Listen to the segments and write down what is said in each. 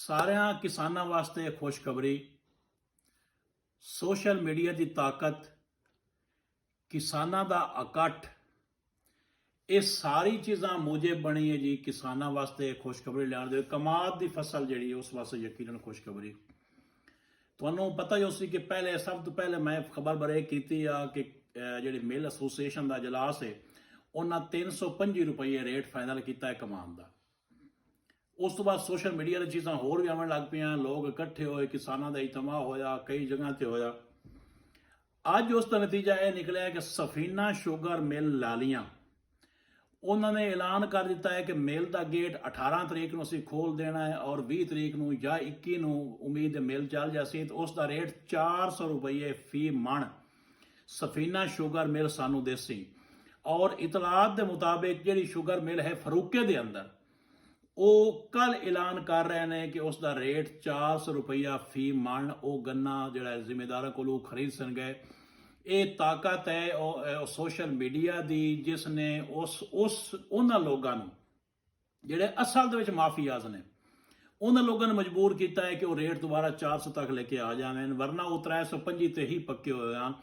ਸਾਰਿਆਂ ਕਿਸਾਨਾਂ ਵਾਸਤੇ ਖੁਸ਼ਖਬਰੀ। ਸੋਸ਼ਲ ਮੀਡੀਆ ਦੀ ਤਾਕਤ, ਕਿਸਾਨਾਂ ਦਾ ਇਕੱਠ, ਇਹ ਸਾਰੀ ਚੀਜ਼ਾਂ ਮੂਜਬ ਬਣੀ ਹੈ ਜੀ ਕਿਸਾਨਾਂ ਵਾਸਤੇ ਖੁਸ਼ਖਬਰੀ ਲਿਆਉਣ ਦੇ। ਕਮਾਦ ਦੀ ਫਸਲ ਜਿਹੜੀ ਉਸ ਵਾਸਤੇ ਯਕੀਨਨ ਖੁਸ਼ਖਬਰੀ। ਤੁਹਾਨੂੰ ਪਤਾ ਹੀ ਸੀ ਕਿ ਸਭ ਤੋਂ ਪਹਿਲੇ ਮੈਂ ਖਬਰ ਬਰੇ ਕੀਤੀ ਆ ਕਿ ਜਿਹੜੀ ਮਿਲ ਐਸੋਸੀਏਸ਼ਨ ਦਾ ਇਜਲਾਸ ਹੈ ਉਹਨਾਂ 325 ਰੁਪਏ ਰੇਟ ਫਾਈਨਲ ਕੀਤਾ ਹੈ ਕਮਾਦ ਦਾ। ਉਸ ਤੋਂ ਬਾਅਦ ਸੋਸ਼ਲ ਮੀਡੀਆ 'ਤੇ ਚੀਜ਼ਾਂ ਹੋਰ ਵੀ ਆਉਣ ਲੱਗ ਪਈਆਂ, ਲੋਕ ਇਕੱਠੇ ਹੋਏ, ਕਿਸਾਨਾਂ ਦਾ ਇਜਤਮਾ ਹੋਇਆ, ਕਈ ਜਗ੍ਹਾ 'ਤੇ ਹੋਇਆ। ਅੱਜ ਉਸ ਦਾ ਨਤੀਜਾ ਇਹ ਨਿਕਲਿਆ ਕਿ ਸਫੀਨਾ ਸ਼ੂਗਰ ਮਿਲ ਲਾਲੀਆਂ ਉਹਨਾਂ ਨੇ ਐਲਾਨ ਕਰ ਦਿੱਤਾ ਹੈ ਕਿ ਮਿਲ ਦਾ ਗੇਟ 18 ਤਰੀਕ ਨੂੰ ਅਸੀਂ ਖੋਲ੍ਹ ਦੇਣਾ ਹੈ ਔਰ 20 ਤਰੀਕ ਨੂੰ ਜਾਂ 21 ਨੂੰ ਉਮੀਦ ਹੈ ਮਿਲ ਚੱਲ ਜਾਸੀ ਤਾਂ ਉਸ ਦਾ ਰੇਟ 400 ਰੁਪਏ ਫੀ ਮਣ ਸਫੀਨਾ ਸ਼ੂਗਰ ਮਿਲ ਸਾਨੂੰ ਦੇਸੀ। ਔਰ ਇਤਲਾਤ ਦੇ ਮੁਤਾबिक ਜਿਹੜੀ ਸ਼ੂਗਰ ਮਿਲ ਹੈ ਫਰੂਕੇ ਦੇ ਅੰਦਰ ਉਹ ਕੱਲ ਐਲਾਨ ਕਰ ਰਹੇ ਨੇ ਕਿ ਉਸ ਦਾ ਰੇਟ 400 ਰੁਪਇਆ ਫੀ ਮਣ ਉਹ ਗੰਨਾ ਜਿਹੜਾ ਜ਼ਿਮੀਦਾਰਾਂ ਕੋਲੋਂ ਖਰੀਦ ਸਕਣਗੇ। ਇਹ ਤਾਕਤ ਹੈ ਉਹ ਸੋਸ਼ਲ ਮੀਡੀਆ ਦੀ, ਜਿਸ ਨੇ ਉਹਨਾਂ ਲੋਕਾਂ ਨੂੰ ਜਿਹੜੇ ਅਸਲ ਦੇ ਵਿੱਚ ਮਾਫੀਆਜ਼ ਨੇ ਉਹਨਾਂ ਲੋਕਾਂ ਨੂੰ ਮਜਬੂਰ ਕੀਤਾ ਹੈ ਕਿ ਉਹ ਰੇਟ ਦੁਬਾਰਾ 400 ਤੱਕ ਲੈ ਕੇ ਆ ਜਾਣ, ਵਰਨਾ ਉਹ 325 ਤੇ ਹੀ ਪੱਕੇ ਹੋਏ ਹਨ।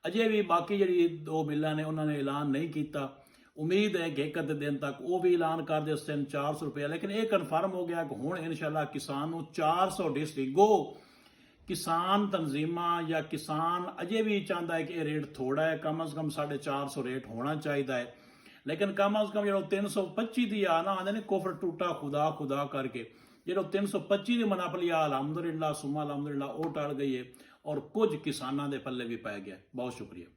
ਅਜੇ ਵੀ ਬਾਕੀ ਜਿਹੜੀ ਦੋ ਮਿਲਾਂ ਨੇ ਉਹਨਾਂ ਨੇ ਐਲਾਨ ਨਹੀਂ ਕੀਤਾ। ਉਮੀਦ ਹੈ ਕਿ ਇੱਕ ਅੱਧੇ ਦਿਨ ਤੱਕ ਉਹ ਵੀ ਐਲਾਨ ਕਰ ਦੇ ਉਸ ਦਿਨ 400 ਰੁਪਏ। ਲੇਕਿਨ ਇਹ ਕਨਫਰਮ ਹੋ ਗਿਆ ਕਿ ਹੁਣ ਇਨਸ਼ਾਅੱਲਾ ਕਿਸਾਨ ਨੂੰ 400 ਡਿਸਟ੍ਰਿਕਟ ਗੋ। ਕਿਸਾਨ ਤਨਜ਼ੀਮਾਂ ਜਾਂ ਕਿਸਾਨ ਅਜੇ ਵੀ ਚਾਹੁੰਦਾ ਹੈ ਕਿ ਇਹ ਰੇਟ ਥੋੜਾ ਹੈ, ਕਮ ਅਜ਼ ਕਮ 450 ਰੇਟ ਹੋਣਾ ਚਾਹੀਦਾ ਹੈ। ਲੇਕਿਨ ਕਮ ਅਜ਼ ਕਮ ਜਿਹੜਾ 325 ਦੀ ਆ ਨਾ ਆਉਂਦੇ ਨੇ ਕੁਫਰ ਟੂਟਾ ਖੁਦਾ ਕਰਕੇ, ਜਿਹੜਾ 325 ਦੀ ਮਨਾਪਲੀ ਆ ਅਲਹਮਦੁਲਿਲਾ ਸੁਮਾ ਅਲਹਮਦੁਲਿਲਾ ਉਹ ਟਲ ਗਈ ਹੈ ਔਰ ਕੁਝ ਕਿਸਾਨਾਂ ਦੇ ਪੱਲੇ ਵੀ ਪੈ ਗਿਆ। ਬਹੁਤ ਸ਼ੁਕਰੀਆ।